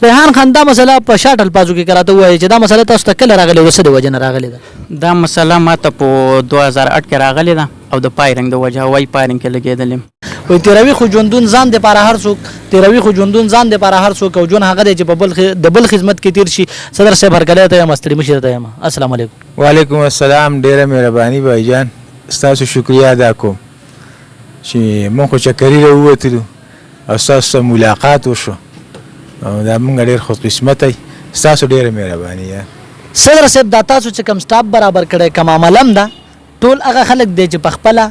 ریحان خان دا مسله په شاټ الفاظو کې کراته وایي چې دا مسله تاسو ته کله راغلی وسه د وجه نه راغلی ده دا مسله ماته په 2008 کې راغلی ده او د پایرنګ د وجه وای پایرنګ کې لګېدلم وای تیروي خو ژوندون ځان د پاره هر څوک تیروي خو ژوندون ځان د پاره هر څوک او جون هغه دی چې په د بل خدمت کې تیر شي صدر صاحب هرکلی ته یم ستړي مشر ته یم السلام علیکم وعلیکم السلام ډیره مهرباني بھایجان ستاسو شکریا ادا کوم چې مونږ خو چکرې راووتلو او ستاسو سره ملاقات وشو او دا مونږ ډېر خوش قسمت یو ستاسو ډېره مهرباني صدر صاحب دا تاسو چې کوم سټاپ برابر کړی کوم عملم ده ټول هغه خلک دی چې په خپله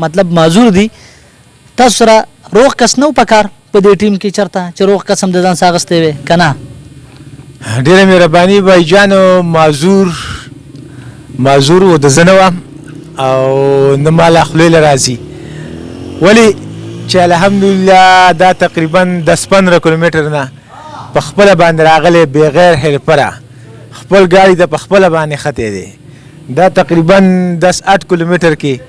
مطلب معذور دي تاسو سره روغ کس نه و پکار په دې ټیم کې چرته چې روغ کس هم د ځان څخه اخیستی وی که نه ډېره مهرباني بھایجانو معذور و د زه نه وم او نه ماله خولې له راځي ولې چې الحمدلله دا تقریبا 10-15 کیلومتر نه په خپله باندې راغلی بغیر هیلپره خپل ګاډي ته په خپله باندې ختی دی دا تقریبا 10-8 کیلومتر کې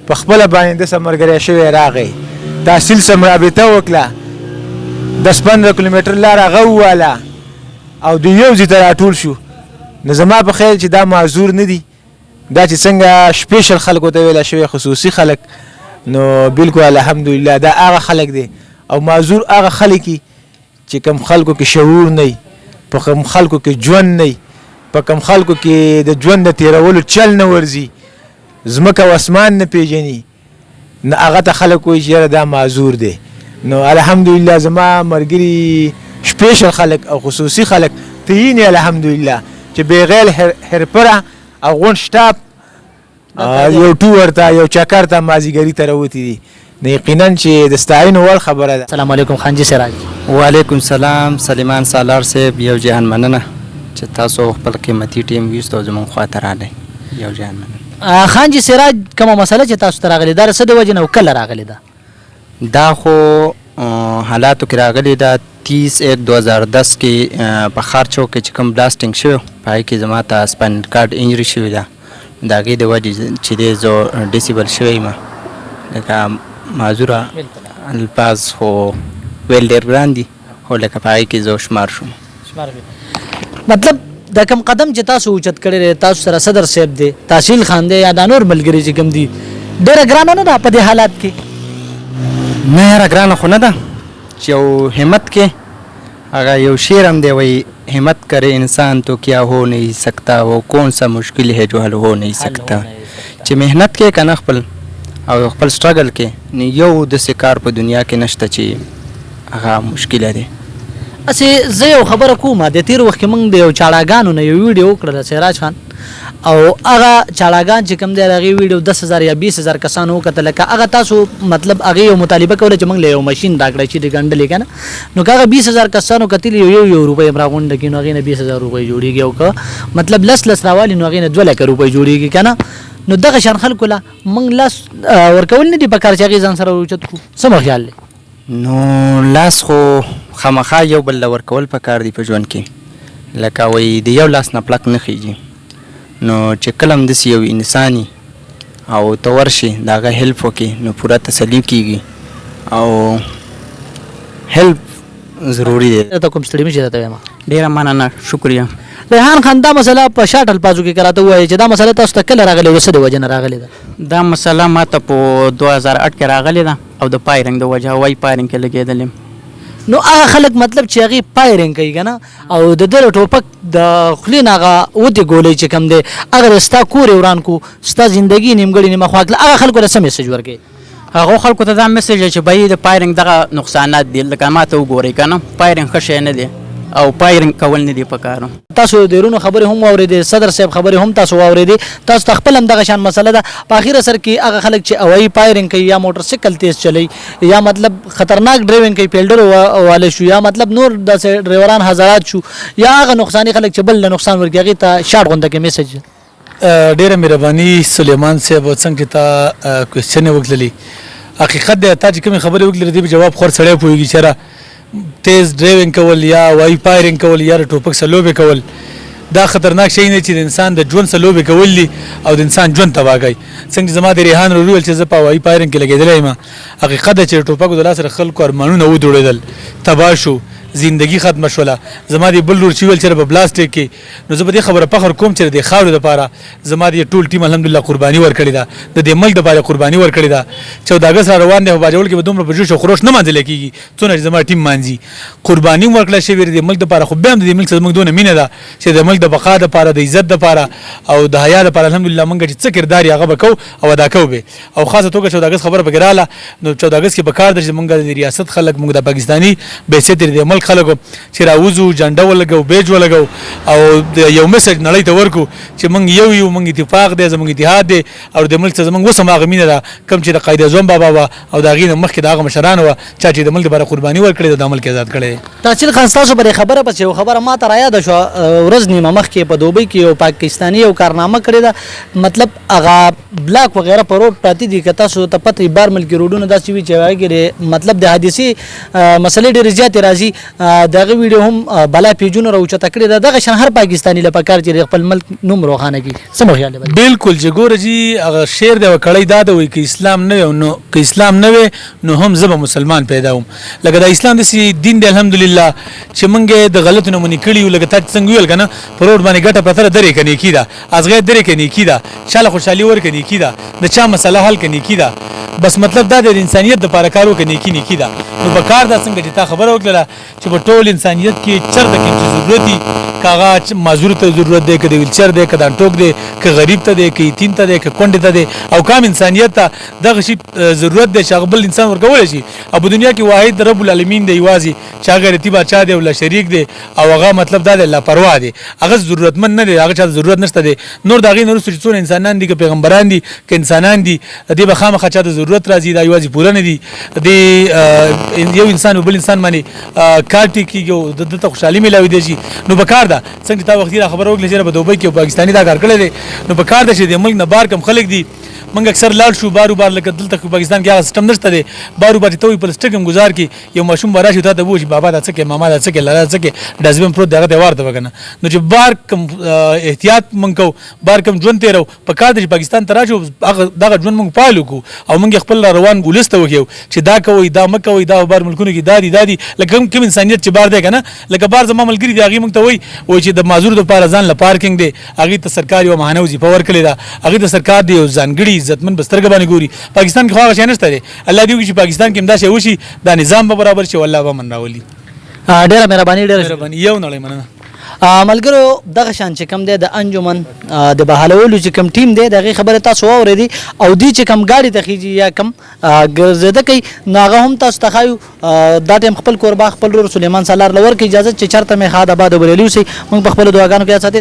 په خپله باندې داسې ملګری شوی راغی تحصیل سم رابطه وکړه 10-15 کیلومتر لار هغه وواله او د یو ځای ته راټول شو نو زما په خیال چې دا معذور نه دي دا چې څنګه شپیشل خلکو ته ویله شوی خصوصي خلک نو بالکل الحمدلله دا هغه خلک دی او معذور هغه خلک چې کوم خلکو کې شعور نه په کوم خلکو کې ژوند نه په کوم خلکو کې د ژوند د تیرولو چل نه ورځي ځمکه او اسمان نه پیژني نه هغه ته خلک وایي چې یاره دا معذور دی نو الحمدلله زما ملګري شپیشل خلک او خصوصي خلک تهینې الحمدلله چې بغیر هرپره او غون شټاپ یو ټور ته یو چکر ته مازیګري ته راوتي دي نو یقینا چې د ستاینو وړ خبره ده السلام علیکم خانجي سراج وعلیکم سلام سلیمان سالار صاحب یو جهان مننه چې تاسو خپل قیمتي ټیم ویستو زموږ خواته راغلی یو جهان مننه خانجي سراج کومه مسله چې تاسو ته راغلې دا څه د وجې نه او کله راغلې ده دا خو حالاتو کې راغلی ده 30/1/2010 کې په خارچو کې چې کوم بلاسټینګ شوی په هغې کې زما ته سپاینل کارډ انجري شوې ده د هغې د وجې چې دی زه ډسیبل شوی یم لکه معذوره الفاظ خو ویل ډېر ګران دي خو لکه په هغې کې زه شمار شوم مطلب دا کوم قدم چې تاسو اوچت کړی دی تاسو سره صدر صاحب دی تحصیل خان دی یا دا نور ملګري چې کوم دي ډېره ګرانه نه ده په دې حالات کې نه یاره ګرانه خو نه ده چې یو همت کې هغه یو شعر هم دی وایي हिम्मत करे इंसान तो क्या हो नहीं सकता वो कौन सा मुश्किल है जो हल हो नहीं सकता چې मेहनत کې کنه خپل او خپل سټرګل کې نو یو د کار په دنیا کې نشته چې هغه مشکل دی اسې زه یو خبره کوم د تیر وخت موږ د یو چاړاګانو نه یو ویډیو وکړل سراج خان او هغه چاړاګان چې کوم دی هغه ویډیو 10,000 یا 20,000 کسانو وکتل هغه تاسو مطلب هغه یو مطالبه کوله چې موږ له یو ماشين راکړی چې د ګنډلې کنه نو هغه 20,000 کسانو کتل یو روپۍ راغونډ کې نو هغه نه 20,000 روپۍ جوړیږي او که مطلب لس راوالي نو هغه نه 2 لک روپۍ جوړیږي کنه نو دغه شان خلکو لا موږ لاس ورکول نه دي په کار چې هغه ځان سره اوچت کو سم خیال لې نو لاس خو خامخا یو بل ورکول په کار دی په ژوند کې لکه وایي د یو لاس نه پلک نه خیږي نو چې کله هم داسې یو انساني او ته ورشي د هغه هیلپ وکړي نو پوره تسلي کېږي او هیلپ ضروري دی ته کوم ستړي مشه ته ما ډېره مننه شکریه ریحان خان دا مسله په شاټ الفاظو کې کراته وایي چې دا مسله تاسو ته کله راغلی وسه د وجه نه راغلی ده دا مسله ماته په 2008 کې راغلی ده او د پایرنګ د وجه وای پایرنګ کې لګېدلم نو هغه خلک مطلب چې هغه پایرنګ کوي کنه او د دره ټوپک د خلین هغه ودی ګولې چې کم دی اگر ستا کور وران کو ستا ژوندۍ نیمګړی نیمه خواکله هغه خلکو له سم میسج ورکړي هغه خلکو ته دا میسج چې به د پایرنګ دغه نقصانات دي لکه ماته وګورئ کنه پایرنګ ښه شی نه دی او پایرنګ کول نه دی پکارو تاسو د رونو خبرې هم واورېدې صدر صاحب خبرې هم تاسو واورېدې تاسو خپل هم دغه شان مسله ده په اخر سر کې هغه خلک چې اوایي پایرنګ کوي یا موټر سایکل تیز چلی یا مطلب خطرناک ډرایوینګ کوي فیلډر والے شو یا مطلب نور د ډرایوران حضرات شو یا هغه نقصان خلک چې بل نقصان ورګي هغه ته شاټ غونډه کې میسج ډیره مهرباني سلیمان صاحب څنګه ته کوېسچن وکړلی حقیقت دی تا چې کوم خبرې وکړلې دې جواب خور سړی پوهیږي چې تیز ډرایوینګ کول یا وای پایرنګ کول یا ټوپک سره لوبې کول دا خطرناک شی نه چې د انسان د ژوند سره لوبې کول دي او د انسان ژوند تباه کوي څنګه زما د ریحان ورویل چې زه په وای پایرنګ کې لګېدلی یم حقیقت دی چې ټوپک د لاس سره خلکو ارمانونه ودرېدل تباه شو زندگی ختم شوله زما د بل لور چې ویل چې په بلاستیک کې نو زه په دې خبره فخر کوم چې د خاورې لپاره زما د ټول ټیم الحمدلله قرباني ورکړې ده د دې ملک لپاره قرباني ورکړې ده 14 اگست را روان دی په باجوړ کې به دومره په جوش او خروش نه منځل کېږي څونه چې زما ټیم مانځي قرباني ورکړه شوی د ملک لپاره خو به هم د ملک زموږ دونه مینه ده چې د ملک د بقا لپاره د عزت لپاره او د حیا لپاره الحمدلله موږ چې څه کردار یې هغه به کوو او ادا کوو به او خاصه توګه 14 اگست خبره پکې رااله نو 14 اگست کې به کار ده چې موږ د ریاست خلک موږ د پاکستاني بحیثیت د ملک خلکو چې راوځو جنډه ولګو بیج ولګو او یو میسج نړۍ ته ورکو چې موږ یو موږ اتفاق دی زموږ اتحاد دی او د ملک څخه موږ وسمه غمینه ده کم چې د قائد اعظم بابا وا او دا غینه مخکې دغه مشران وا چې د ملک لپاره قرباني ورکړي د ملک آزاد کړي تاسو خان تاسو پر خبره پس یو خبره ما ته را یاد شو ورځ نیمه مخکې په دوبۍ کې یو پاکستاني یو کارنامه کړی دا مطلب هغه بلاک وغیرہ پر روډ پاتې دي که تاسو ته پته بار ملک روډونه داسې وی چې واګره مطلب د حادثي مسلې ډېر زیات راځي دغه ویډیو هم بلا پیجونه راوچته کړی دا دغه شان هر پاکستاني لپاره کار چې خپل ملک نوم روخانه کی سم خیال دی بالکل چې ګوره جی هغه شعر دی وکړی دا د وی کې اسلام نه نو که اسلام نه نو هم زه مسلمان پیدا وم لکه د اسلام د دین دی الحمدلله چې مونږ د غلط نمونې کړي یو لکه تاسو څنګه ویل کنه پروډ باندې ګټه پتره درې کني کیدا ازغه درې کني کیدا شاله خوشحالي ور کني کیدا د چا مسله حل کني کیدا بس مطلب دا د انسانیت لپاره کارو کني کی کیدا نو په کار دا څنګه چې تا خبره وکړه چې په ټول انسانیت کې چرته کې ضرورت دي کاغه معذور ته ضرورت دی کده ویلچر دی کده ټوک دی که غریب ته دی که یتیم ته دی که کونډه ته دی او کام انسانیت ته دغه شی ضرورت دی چې خپل انسان ورکول شي او په دنیا کې واحد رب العالمین دی یوازي چې هغه رتیبه چا دی ولا شریک دی او هغه مطلب دا دی لا پروا دی هغه ضرورتمند نه دی هغه چا ضرورت نشته دی نور دغه نور څو انسانان دي که پیغمبران دي که انسانان دي دې به خامخا چا د ضرورت راځي دا یوازي پوره نه دي د یو انسان بل انسان باندې کارټي کیږي د خوشحالي ملاوي دي نو په کار ده څنګه تا وخت خبر وکړه چې په دوبۍ کې پاکستاني دا کار کړی دی نو په کار ده چې د ملک نه بار کم خلک دي منګ اکثر لاړ شو بارو بار لکه دلته پاکستان کې هغه سیستم نشته دی بارو بار ته وي په سټګم گزار کې یو ماشوم براشي ته وو چې بابا دا څه کې ماما دا څه کې لاله څه کې ډزبم پروت دغه دیوار ته وکنه نو چې بار کم احتیاط منکو بار کم ژوند تیرو په کار دی پاکستان ته راځو دغه ژوند موږ پالو کو او موږ خپل روان ګولسته وکيو چې دا کوي دا مکوي دا بار ملکونو کې دادي لکه کوم انسانيت چې بار دی کنه لکه بار زما ملګری دی هغه موږ ته وای چې د معذور د پاره ځان ل پارکینګ دی هغه ته سرکار یو مهانوزي پاور کړی دا هغه ته سرکار دی ځانګړي عزتمن بسترګ باندې ګوري پاکستان کې خو هغه شي نشته دی الله دې چې پاکستان کې امدا شي وشي دا نظام به برابر شي والله به من راولي ډېر مهرباني یو نړۍ مننه ملګرو دغه شان چې کم دی د انجمن د بهالولو چې کم ټیم دی دغه خبره تاسو اورېدي او دی چې کم گاډي ته خيږي یا کم ګرځیده کوي ناغه هم تاسو ته خایو دا ټیم خپل قربا خپل رور سليمان سالار لور کې اجازه چې چرته مې خاد آباد وبرلیو سي موږ په خپل دعاګانو کې ساتي